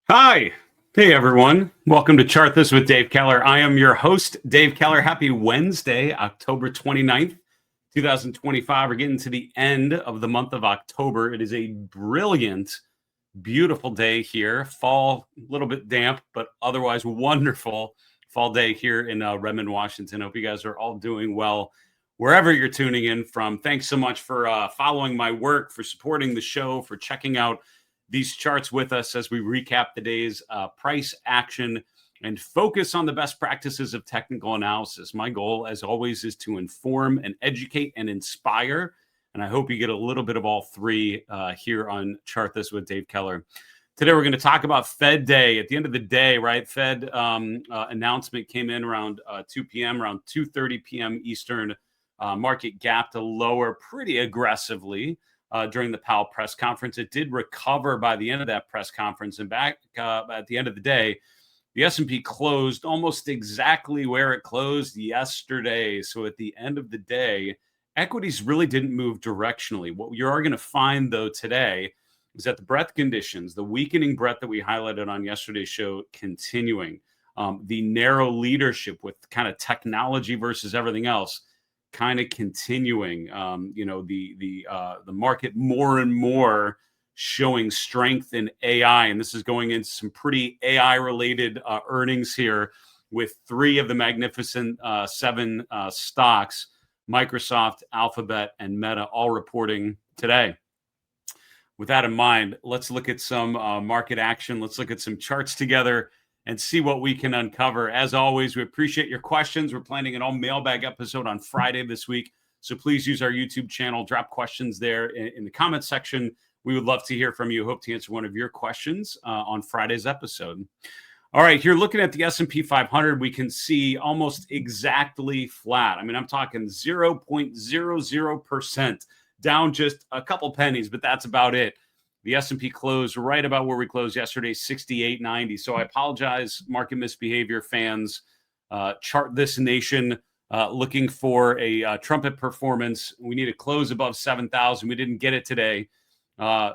Hi. Hey, everyone. Welcome to Chart This with Dave Keller. I am your host, Dave Keller. Happy Wednesday, October 29th, 2025. We're getting to the end of the month of October. It is a brilliant, beautiful day here. Fall, a little bit damp, but otherwise wonderful fall day here in Redmond, Washington. Hope you guys are all doing well wherever you're tuning in from. Thanks so much for following my work, for supporting the show, for checking out these charts with us as we recap the day's price action and focus on the best practices of technical analysis. My goal, as always, is to inform and educate and inspire. And I hope you get a little bit of all three here on Chart This with Dave Keller. Today, we're going to talk about Fed Day. At the end of the day, right, Fed announcement came in around 2 p.m., around 2:30 p.m. Eastern. Market gapped to lower pretty aggressively during the Powell press conference. It did recover by the end of that press conference. And back at the end of the day, the S&P closed almost exactly where it closed yesterday. So at the end of the day, equities really didn't move directionally. What you are going to find, though, today is that the breadth conditions, the weakening breadth that we highlighted on yesterday's show, continuing. The narrow leadership with kind of technology versus everything else kind of continuing. The market more and more showing strength in AI, and this is going into some pretty AI related earnings here with three of the magnificent seven stocks: Microsoft, Alphabet, and Meta, all reporting today. With that in mind, let's look at some market action. Let's look at some charts together and see what we can uncover. As always, we appreciate your questions. We're planning an all mailbag episode on Friday this week, so please use our YouTube channel. Drop questions there in the comments section. We would love to hear from you. Hope to answer one of your questions on Friday's episode. All right, here looking at the S&P 500, we can see almost exactly flat. I mean, I'm talking 0.00%, down just a couple pennies, but that's about it. The S&P closed right about where we closed yesterday, 68.90. So I apologize, market misbehavior fans. Chart This Nation looking for a trumpet performance. We need to close above 7,000. We didn't get it today.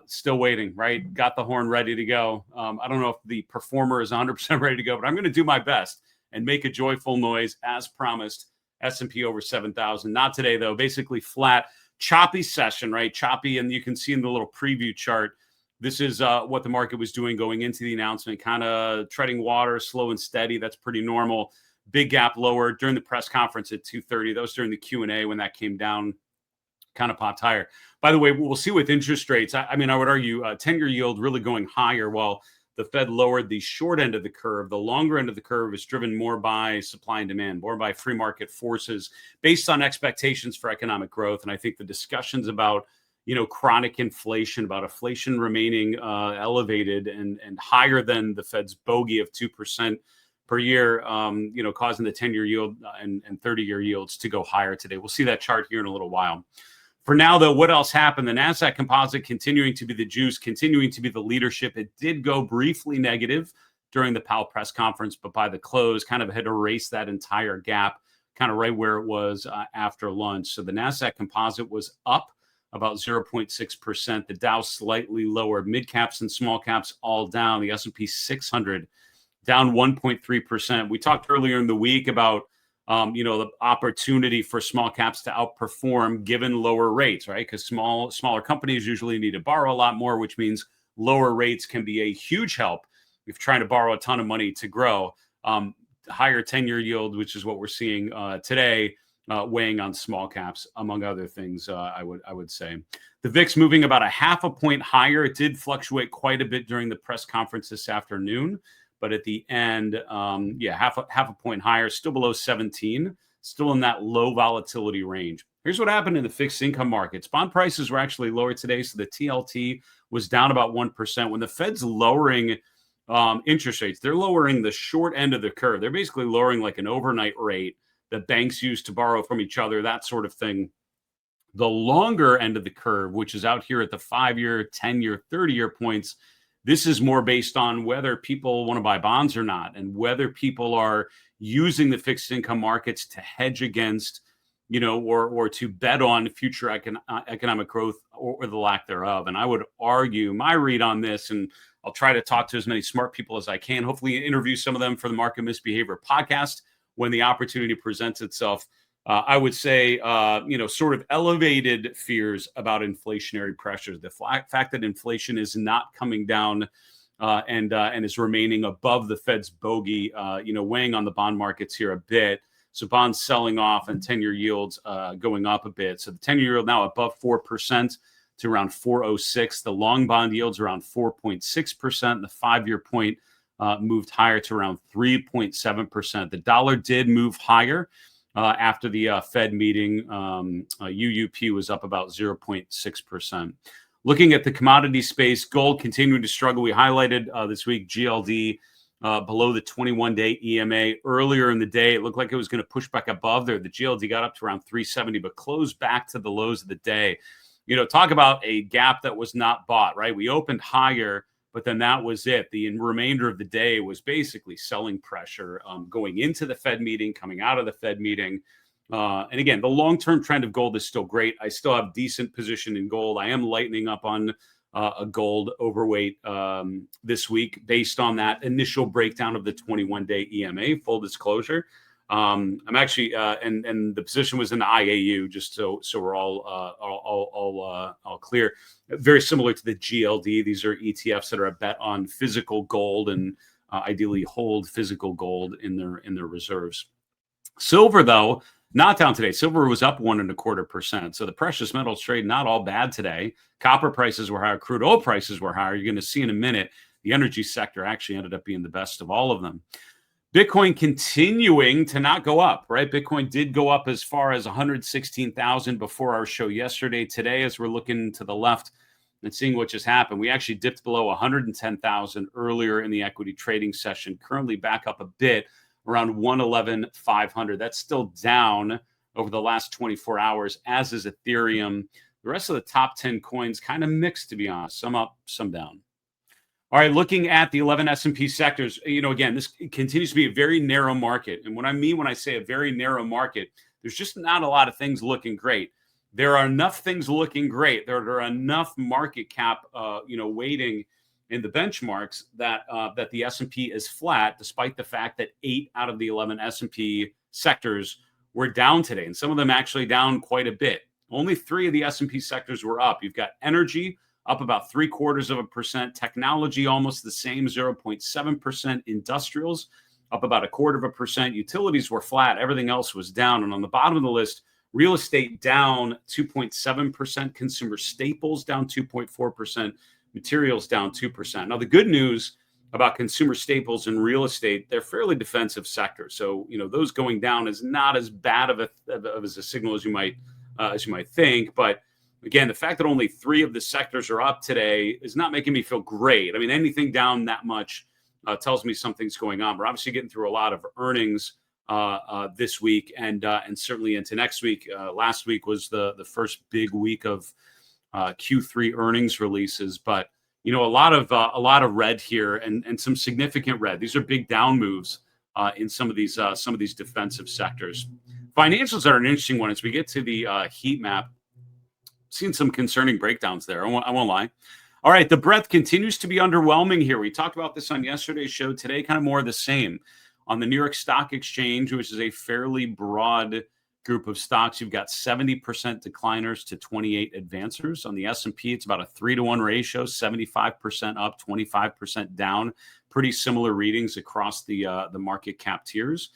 Still waiting, right? Got the horn ready to go. I don't know if the performer is 100% ready to go, but I'm going to do my best and make a joyful noise as promised. S&P over 7,000. Not today, though. Basically flat. Choppy session, right? Choppy, and you can see in the little preview chart, this is what the market was doing going into the announcement, kind of treading water, slow and steady. That's pretty normal. Big gap lower during the press conference at 2:30. That was during the Q&A when that came down, kind of popped higher. By the way, we'll see with interest rates. I mean, I would argue 10-year yield really going higher while the Fed lowered the short end of the curve. The longer end of the curve is driven more by supply and demand, more by free market forces based on expectations for economic growth. And I think the discussions about, chronic inflation, about inflation remaining elevated and higher than the Fed's bogey of 2% per year, causing the 10-year yield and 30-year yields to go higher today. We'll see that chart here in a little while. For now, though, what else happened? The NASDAQ composite continuing to be the juice, continuing to be the leadership. It did go briefly negative during the Powell press conference, but by the close, kind of had erased that entire gap, kind of right where it was after lunch. So the NASDAQ composite was up about 0.6%. The Dow slightly lower. Mid caps and small caps all down. The S&P 600 down 1.3%. We talked earlier in the week about the opportunity for small caps to outperform given lower rates, right? Because smaller companies usually need to borrow a lot more, which means lower rates can be a huge help if trying to borrow a ton of money to grow. Higher 10-year yield, which is what we're seeing today, weighing on small caps, among other things, I would say. The VIX moving about a half a point higher. It did fluctuate quite a bit during the press conference this afternoon. But at the end, half a point higher, still below 17, still in that low volatility range. Here's what happened in the fixed income markets. Bond prices were actually lower today, so the TLT was down about 1%. When the Fed's lowering interest rates, they're lowering the short end of the curve. They're basically lowering like an overnight rate that banks use to borrow from each other, that sort of thing. The longer end of the curve, which is out here at the 5-year, 10-year, 30-year points, this is more based on whether people want to buy bonds or not, and whether people are using the fixed income markets to hedge against, or to bet on future economic growth or the lack thereof. And I would argue my read on this, and I'll try to talk to as many smart people as I can, hopefully interview some of them for the Market Misbehavior podcast when the opportunity presents itself. I would say, sort of elevated fears about inflationary pressures. The fact that inflation is not coming down and is remaining above the Fed's bogey, weighing on the bond markets here a bit. So bonds selling off and 10-year yields going up a bit. So the 10-year yield now above 4% to around 4.06. The long bond yields around 4.6%. The 5-year point moved higher to around 3.7%. The dollar did move higher after the Fed meeting. UUP was up about 0.6%. Looking at the commodity space, gold continuing to struggle. We highlighted this week GLD below the 21-day EMA. Earlier in the day, it looked like it was going to push back above there. The GLD got up to around 370, but closed back to the lows of the day. Talk about a gap that was not bought, right? We opened higher, but then that was it. The remainder of the day was basically selling pressure going into the Fed meeting, coming out of the Fed meeting. And again, the long-term trend of gold is still great. I still have decent position in gold. I am lightening up on a gold overweight this week based on that initial breakdown of the 21-day EMA, full disclosure. I'm actually, and the position was in the IAU, just so we're all clear. Very similar to the GLD. These are ETFs that are a bet on physical gold and ideally hold physical gold in their reserves. Silver, though, not down today. Silver was up 1.25%. So the precious metals trade not all bad today. Copper prices were higher. Crude oil prices were higher. You're going to see in a minute. The energy sector actually ended up being the best of all of them. Bitcoin continuing to not go up, right? Bitcoin did go up as far as 116,000 before our show yesterday. Today, as we're looking to the left and seeing what just happened, we actually dipped below 110,000 earlier in the equity trading session, currently back up a bit around 111,500. That's still down over the last 24 hours, as is Ethereum. The rest of the top 10 coins kind of mixed, to be honest. Some up, some down. All right, looking at the 11 S&P sectors, again, this continues to be a very narrow market. And what I mean when I say a very narrow market, there's just not a lot of things looking great. There are enough things looking great. There are enough market cap, weighting in the benchmarks that the S&P is flat, despite the fact that 8 out of the 11 S&P sectors were down today, and some of them actually down quite a bit. Only 3 of the S&P sectors were up. You've got energy up about 0.75%, technology almost the same, 0.7%, industrials up about 0.25%, utilities were flat, everything else was down. And on the bottom of the list, real estate down 2.7%, consumer staples down 2.4%, materials down 2%. Now, the good news about consumer staples and real estate, they're fairly defensive sectors. So, those going down is not as bad of a signal as you might think. But again, the fact that only 3 of the sectors are up today is not making me feel great. I mean, anything down that much tells me something's going on. We're obviously getting through a lot of earnings this week and certainly into next week. Last week was the first big week of Q3 earnings releases, but a lot of red here and some significant red. These are big down moves in some of these defensive sectors. Financials are an interesting one as we get to the heat map. Seen some concerning breakdowns there. I won't lie. All right, the breadth continues to be underwhelming here. We talked about this on yesterday's show. Today, kind of more of the same. On the New York Stock Exchange, which is a fairly broad group of stocks, you've got 70% decliners to 28 advancers. On the S&P, it's about a 3-to-1 ratio, 75% up, 25% down. Pretty similar readings across the market cap tiers.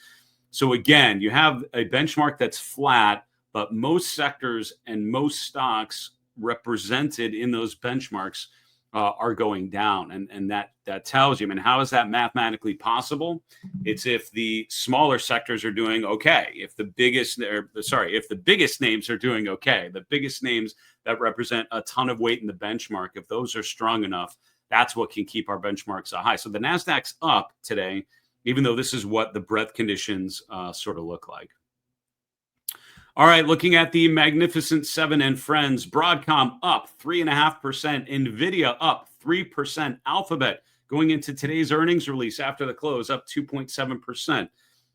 So again, you have a benchmark that's flat, but most sectors and most stocks represented in those benchmarks are going down. And that tells you, how is that mathematically possible? It's if the smaller sectors are doing okay. If the biggest names are doing okay, the biggest names that represent a ton of weight in the benchmark, if those are strong enough, that's what can keep our benchmarks high. So the NASDAQ's up today, even though this is what the breadth conditions sort of look like. All right, looking at the Magnificent Seven and Friends, Broadcom up 3.5%, NVIDIA up 3%, Alphabet going into today's earnings release after the close up 2.7%.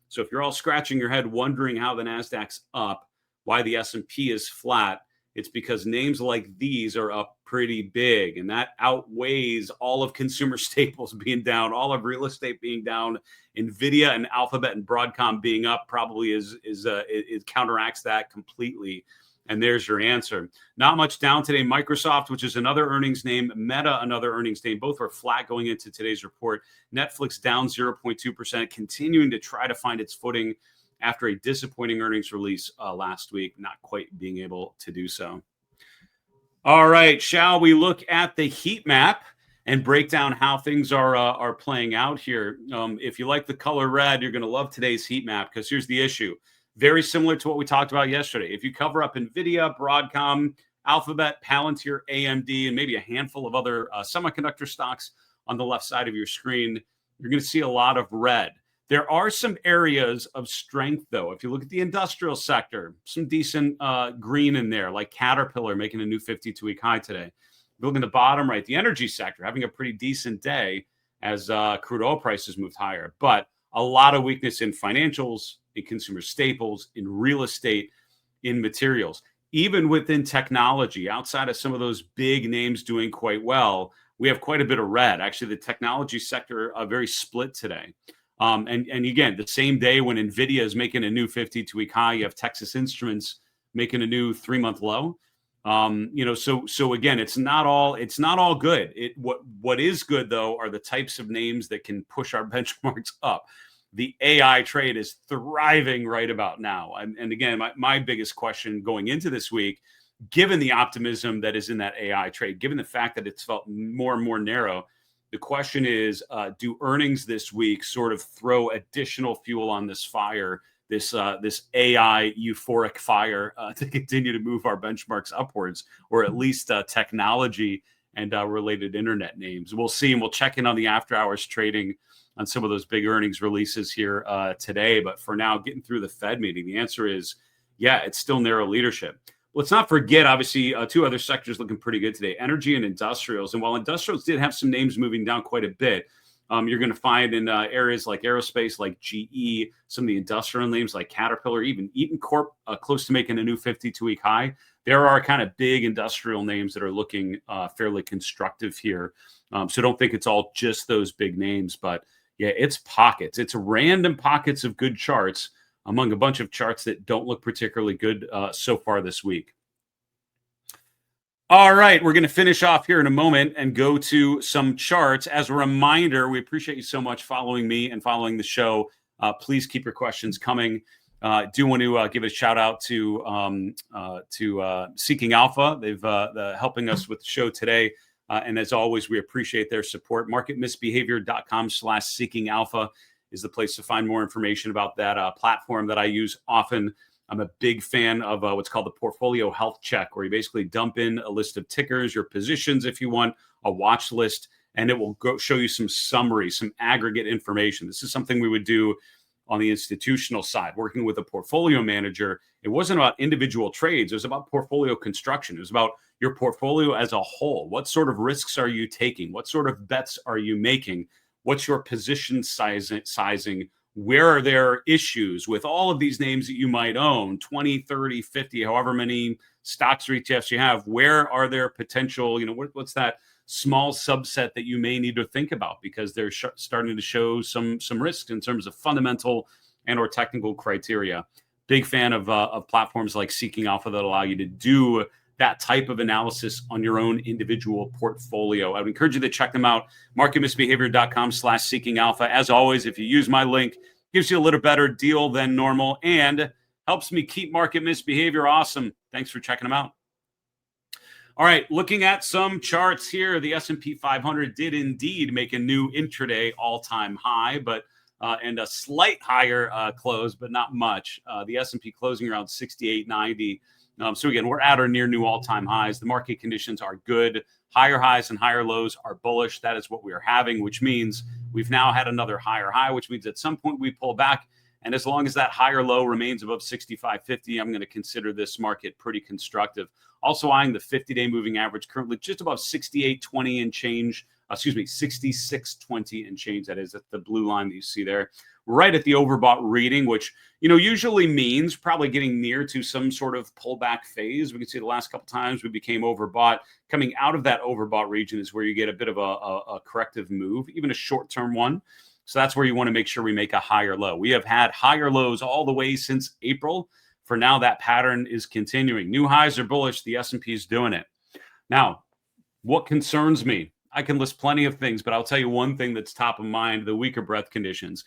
So if you're all scratching your head wondering how the NASDAQ's up, why the S&P is flat, it's because names like these are up pretty big, and that outweighs all of consumer staples being down, all of real estate being down. Nvidia and Alphabet and Broadcom being up probably it counteracts that completely. And there's your answer. Not much down today. Microsoft, which is another earnings name, Meta, another earnings name. Both are flat going into today's report. Netflix down 0.2%, continuing to try to find its footing after a disappointing earnings release last week, not quite being able to do so. All right, shall we look at the heat map and break down how things are playing out here? If you like the color red, you're going to love today's heat map, because here's the issue. Very similar to what we talked about yesterday. If you cover up NVIDIA, Broadcom, Alphabet, Palantir, AMD, and maybe a handful of other semiconductor stocks on the left side of your screen, you're going to see a lot of red. There are some areas of strength, though. If you look at the industrial sector, some decent green in there, like Caterpillar making a new 52-week high today. If you look at the bottom right, the energy sector having a pretty decent day as crude oil prices moved higher. But a lot of weakness in financials, in consumer staples, in real estate, in materials. Even within technology, outside of some of those big names doing quite well, we have quite a bit of red. Actually, the technology sector very split today. And again, the same day when NVIDIA is making a new 52-week high, you have Texas Instruments making a new 3-month low. So again, it's not all good. What is good, though, are the types of names that can push our benchmarks up. The AI trade is thriving right about now. And again, my biggest question going into this week, given the optimism that is in that AI trade, given the fact that it's felt more and more narrow, the question is, do earnings this week sort of throw additional fuel on this fire, this AI euphoric fire to continue to move our benchmarks upwards, or at least technology and related internet names? We'll see, and we'll check in on the after hours trading on some of those big earnings releases here today. But for now, getting through the Fed meeting, the answer is, yeah, it's still narrow leadership. Let's not forget, obviously, two other sectors looking pretty good today, energy and industrials. And while industrials did have some names moving down quite a bit, you're going to find in areas like aerospace, like GE, some of the industrial names like Caterpillar, even Eaton Corp, close to making a new 52-week high. There are kind of big industrial names that are looking fairly constructive here. So don't think it's all just those big names, but yeah, it's pockets. It's random pockets of good charts among a bunch of charts that don't look particularly good so far this week. All right, we're going to finish off here in a moment and go to some charts. As a reminder, we appreciate you so much following me and following the show. Please keep your questions coming. Do want to give a shout out to Seeking Alpha. They've helping us with the show today. And as always, we appreciate their support. Marketmisbehavior.com/Seeking Alpha is the place to find more information about that platform that I use often. I'm a big fan of what's called the portfolio health check, where you basically dump in a list of tickers, your positions, if you want, a watch list, and it will go show you some summary, some aggregate information. This is something we would do on the institutional side, working with a portfolio manager. It wasn't about individual trades. It was about portfolio construction. It was about your portfolio as a whole. What sort of risks are you taking? What sort of bets are you making? What's your position sizing? Where are there issues with all of these names that you might own, 20, 30, 50, however many stocks or ETFs you have? Where are there potential, what's that small subset that you may need to think about because they're starting to show some risks in terms of fundamental and or technical criteria? Big fan of platforms like Seeking Alpha that allow you to do that type of analysis on your own individual portfolio. I would encourage you to check them out. Marketmisbehavior.com/Seeking Alpha. As always, if you use my link, gives you a little better deal than normal and helps me keep Market Misbehavior awesome. Thanks for checking them out. All right, looking at some charts here, the S&P 500 did indeed make a new intraday all-time high, but and a slight higher close, but not much. The S&P closing around 68.90. So again, we're at or near new all-time highs. The market conditions are good. Higher highs and higher lows are bullish. That is what we are having, which means we've now had another higher high, which means at some point we pull back. And as long as that higher low remains above 65.50, I'm going to consider this market pretty constructive. Also eyeing the 50-day moving average, currently just above 68.20 and change. 66.20 and change. That is at the blue line that you see there, right at the overbought reading, which usually means probably getting near to some sort of pullback phase. We can see the last couple times we became overbought. Coming out of that overbought region is where you get a bit of a corrective move, even a short-term one. So that's where you want to make sure we make a higher low. We have had higher lows all the way since April. For now, that pattern is continuing. New highs are bullish. The S&P is doing it. Now, what concerns me? I can list plenty of things, but I'll tell you one thing that's top of mind: the weaker breadth conditions.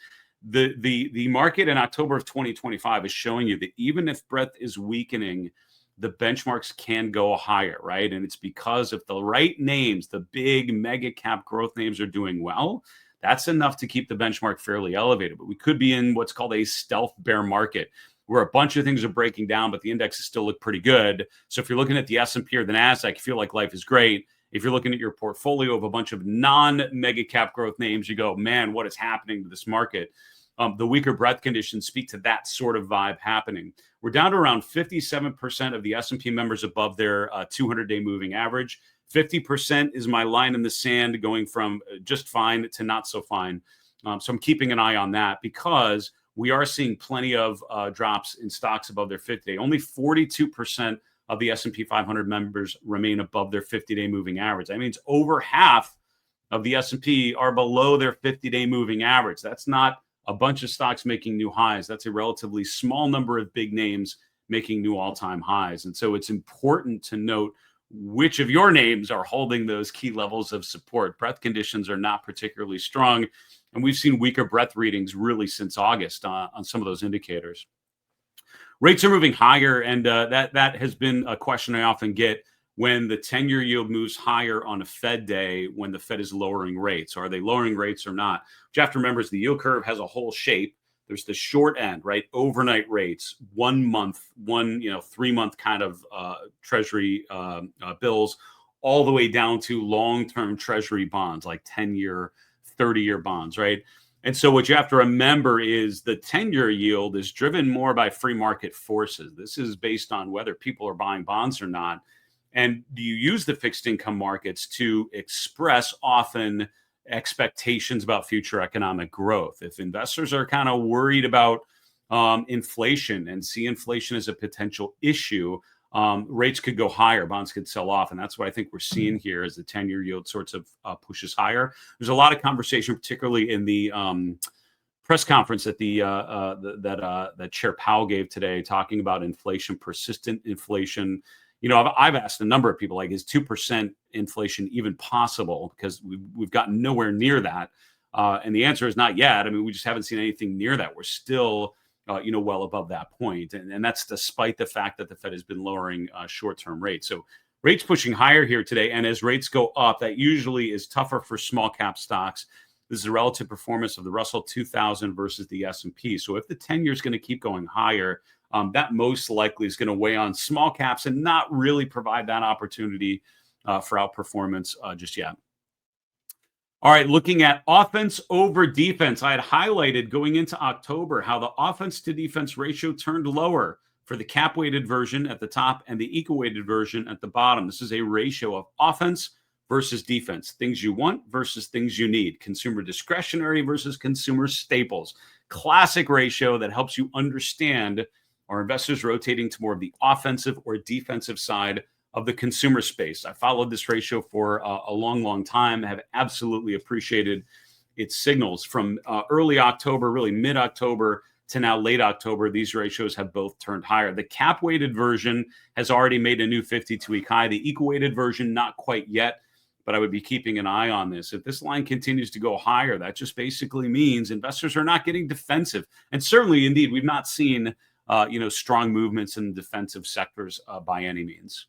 The market in October of 2025 is showing you that even if breadth is weakening, the benchmarks can go higher, right? And it's because if the right names, the big mega cap growth names, are doing well, that's enough to keep the benchmark fairly elevated. But we could be in what's called a stealth bear market, where a bunch of things are breaking down, but the indexes still look pretty good. So if you're looking at the S&P or the NASDAQ, you feel like life is great. If you're looking at your portfolio of a bunch of non-mega cap growth names, you go, man, what is happening to this market? The weaker breadth conditions speak to that sort of vibe happening. We're down to around 57% of the S&P members above their 200-day moving average. 50% is my line in the sand, going from just fine to not so fine. So I'm keeping an eye on that, because we are seeing plenty of drops in stocks above their 50-day. Only 42% of the S&P 500 members remain above their 50-day moving average. That means over half of the S&P are below their 50-day moving average. That's not a bunch of stocks making new highs. That's a relatively small number of big names making new all-time highs. And so it's important to note which of your names are holding those key levels of support. Breadth conditions are not particularly strong, and we've seen weaker breadth readings really since August on some of those indicators. Rates are moving higher, and that has been a question I often get when the 10-year yield moves higher on a Fed day, when the Fed is lowering rates. Are they lowering rates or not? What you have to remember is the yield curve has a whole shape. There's the short end, right? Overnight rates, 1 month, 3-month kind of treasury bills, all the way down to long-term treasury bonds, like 10-year, 30-year bonds, right? And so what you have to remember is the 10-year yield is driven more by free market forces. This is based on whether people are buying bonds or not. And do you use the fixed income markets to express often expectations about future economic growth? If investors are kind of worried about inflation and see inflation as a potential issue, rates could go higher, bonds could sell off. And that's what I think we're seeing here as the 10-year yield sorts of pushes higher. There's a lot of conversation, particularly in the press conference that that Chair Powell gave today, talking about inflation, persistent inflation. I've asked a number of people, like, is 2% inflation even possible? Because we've gotten nowhere near that. And the answer is not yet. I mean, we just haven't seen anything near that. We're still, well above that point. And that's despite the fact that the Fed has been lowering short-term rates. So rates pushing higher here today. And as rates go up, that usually is tougher for small cap stocks. This is a relative performance of the Russell 2000 versus the S&P. So if the 10-year is going to keep going higher, that most likely is going to weigh on small caps and not really provide that opportunity for outperformance just yet. All right, looking at offense over defense. I had highlighted going into October how the offense to defense ratio turned lower for the cap-weighted version at the top and the equal-weighted version at the bottom. This is a ratio of offense versus defense, things you want versus things you need, consumer discretionary versus consumer staples. Classic ratio that helps you understand, are investors rotating to more of the offensive or defensive side of the consumer space? I followed this ratio for a long, long time. I have absolutely appreciated its signals from early October, really mid-October to now late October. These ratios have both turned higher. The cap-weighted version has already made a new 52-week high. The equal-weighted version, not quite yet, but I would be keeping an eye on this. If this line continues to go higher, that just basically means investors are not getting defensive. And certainly, indeed, we've not seen strong movements in defensive sectors by any means.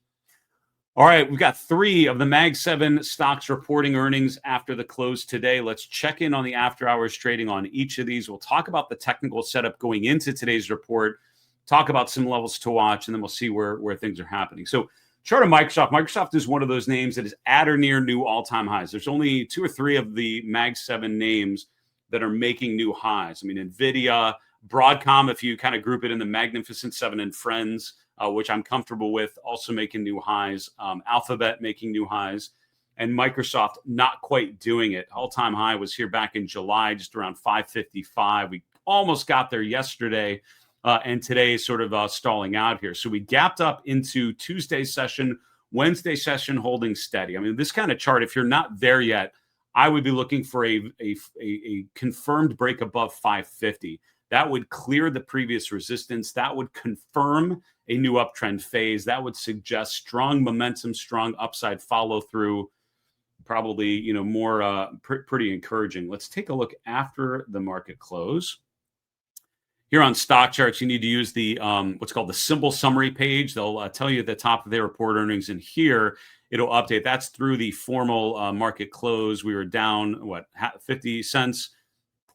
All right, we've got 3 of the Mag 7 stocks reporting earnings after the close today. Let's check in on the after hours trading on each of these. We'll talk about the technical setup going into today's report, talk about some levels to watch, and then we'll see where things are happening. So chart of Microsoft. Microsoft is one of those names that is at or near new all-time highs. There's only 2 or 3 of the Mag 7 names that are making new highs. I mean, NVIDIA, Broadcom, if you kind of group it in the Magnificent Seven and Friends, which I'm comfortable with, also making new highs. Alphabet making new highs. and Microsoft not quite doing it. All-time high was here back in July, just around 555. We almost got there yesterday, and today is sort of stalling out here. So we gapped up into Tuesday's session, Wednesday session holding steady. I mean, this kind of chart, if you're not there yet, I would be looking for a confirmed break above 550. That would clear the previous resistance. That would confirm a new uptrend phase. That would suggest strong momentum, strong upside follow through. Probably, more pretty encouraging. Let's take a look after the market close. Here on stock charts, you need to use the what's called the symbol summary page. They'll tell you at the top of their report earnings, and here it'll update. That's through the formal market close. We were down 50 cents,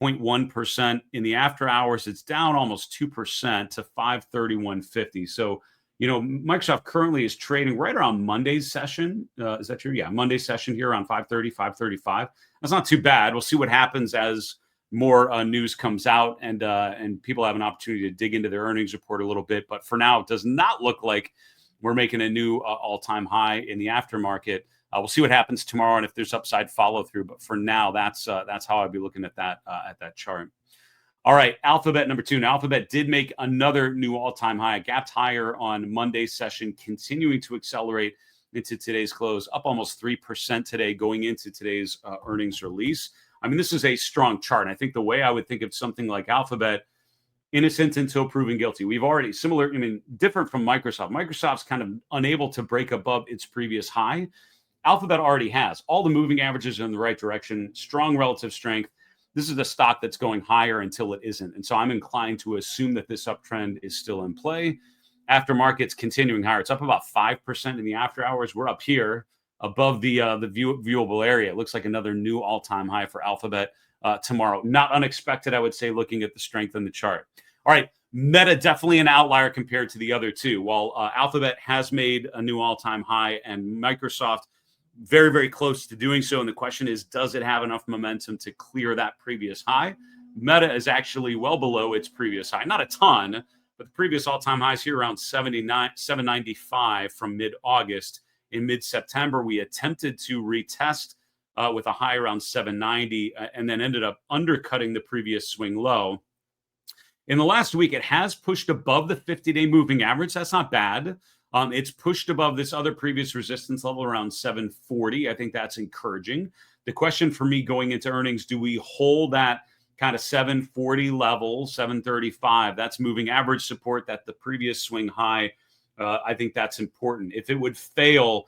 0.1%. In the after hours, it's down almost 2% to 531.50. So, Microsoft currently is trading right around Monday's session. Is that true? Yeah, Monday's session here around 530, 535. That's not too bad. We'll see what happens as more news comes out and people have an opportunity to dig into their earnings report a little bit. But for now, it does not look like we're making a new all-time high in the aftermarket. We'll see what happens tomorrow and if there's upside follow through. But for now, that's how I'd be looking at that chart. All right, Alphabet number 2. Now, Alphabet did make another new all-time high. It gapped higher on Monday's session, continuing to accelerate into today's close, up almost 3% today going into today's earnings release. I mean, this is a strong chart. And I think the way I would think of something like Alphabet, innocent until proven guilty. We've already different from Microsoft. Microsoft's kind of unable to break above its previous high. Alphabet already has. All the moving averages are in the right direction, strong relative strength. This is a stock that's going higher until it isn't. And so I'm inclined to assume that this uptrend is still in play. Aftermarket's continuing higher. It's up about 5% in the after hours. We're up here above the viewable area. It looks like another new all-time high for Alphabet tomorrow. Not unexpected, I would say, looking at the strength in the chart. All right, Meta definitely an outlier compared to the other two. While Alphabet has made a new all-time high and Microsoft very, very close to doing so. And the question is, does it have enough momentum to clear that previous high? Meta is actually well below its previous high. Not a ton, but the previous all-time highs here around 795 from mid-August. In mid-September, we attempted to retest with a high around 790 and then ended up undercutting the previous swing low. In the last week, it has pushed above the 50-day moving average. That's not bad. It's pushed above this other previous resistance level around 740. I think that's encouraging. The question for me going into earnings, do we hold that kind of 740 level, 735? That's moving average support, that the previous swing high. I think that's important. If it would fail,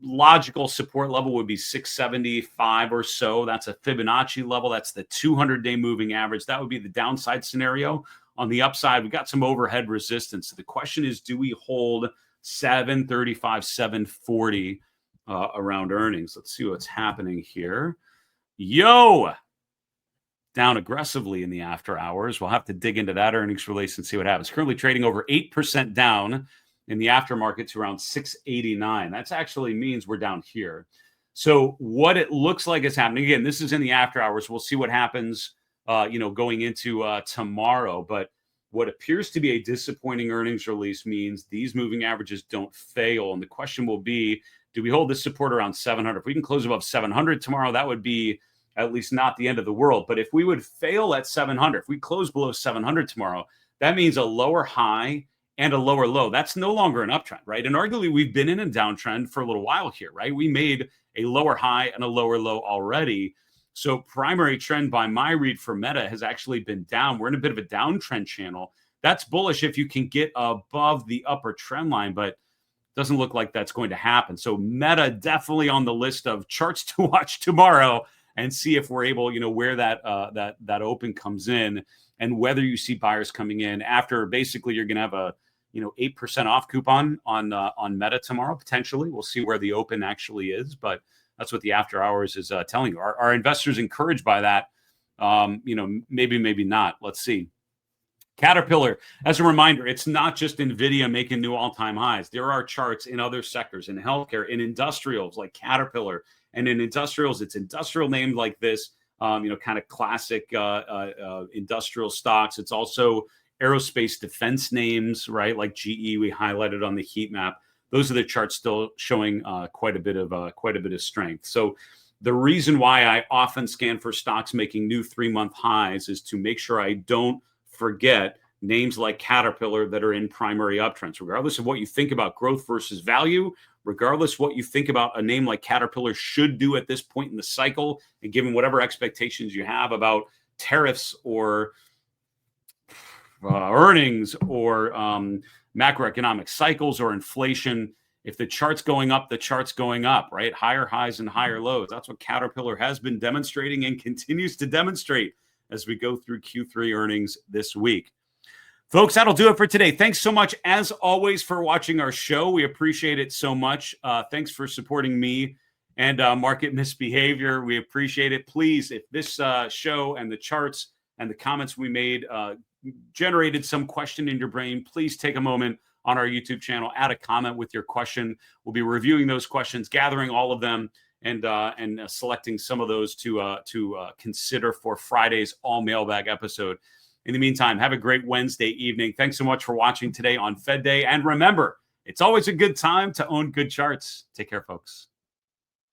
logical support level would be 675 or so. That's a Fibonacci level. That's the 200-day moving average. That would be the downside scenario. On the upside, we've got some overhead resistance. So the question is, do we hold 735, 740 around earnings? Let's see what's happening here. Down aggressively in the after hours. We'll have to dig into that earnings release and see what happens. Currently trading over 8% down in the aftermarket to around 689. That actually means we're down here. So what it looks like is happening, again, this is in the after hours. We'll see what happens, going into tomorrow. But what appears to be a disappointing earnings release means these moving averages don't fail. And the question will be, do we hold this support around 700? If we can close above 700 tomorrow, that would be at least not the end of the world. But if we would fail at 700, if we close below 700 tomorrow, that means a lower high and a lower low. That's no longer an uptrend, right? And arguably, we've been in a downtrend for a little while here, right? We made a lower high and a lower low already. So primary trend by my read for Meta has actually been down. We're in a bit of a downtrend channel. That's bullish if you can get above the upper trend line, but doesn't look like that's going to happen. So Meta definitely on the list of charts to watch tomorrow and see if we're able, where that open comes in and whether you see buyers coming in after basically you're going to have a 8% off coupon on Meta tomorrow, potentially. We'll see where the open actually is, but that's what the after hours is telling you. Are investors encouraged by that? Maybe not. Let's see. Caterpillar, as a reminder, it's not just NVIDIA making new all-time highs. There are charts in other sectors, in healthcare, in industrials like Caterpillar, and in industrials, it's industrial named like this, kind of classic industrial stocks. It's also aerospace defense names, right? Like GE, we highlighted on the heat map. those are the charts still showing quite a bit of strength. So the reason why I often scan for stocks making new 3-month highs is to make sure I don't forget names like Caterpillar that are in primary uptrends. Regardless of what you think about growth versus value, regardless what you think about a name like Caterpillar should do at this point in the cycle, and given whatever expectations you have about tariffs or earnings or macroeconomic cycles or inflation, if the chart's going up, the chart's going up, right? Higher highs and higher lows. That's what Caterpillar has been demonstrating and continues to demonstrate as we go through Q3 earnings this week. Folks, that'll do it for today. Thanks so much, as always, for watching our show. We appreciate it so much. Thanks for supporting me and Market Misbehavior. We appreciate it. Please, if this show and the charts and the comments we made generated some question in your brain, please take a moment on our YouTube channel, add a comment with your question. We'll be reviewing those questions, gathering all of them, and selecting some of those to consider for Friday's all mailbag episode. In the meantime, have a great Wednesday evening. Thanks so much for watching today on Fed Day. And remember, it's always a good time to own good charts. Take care, folks.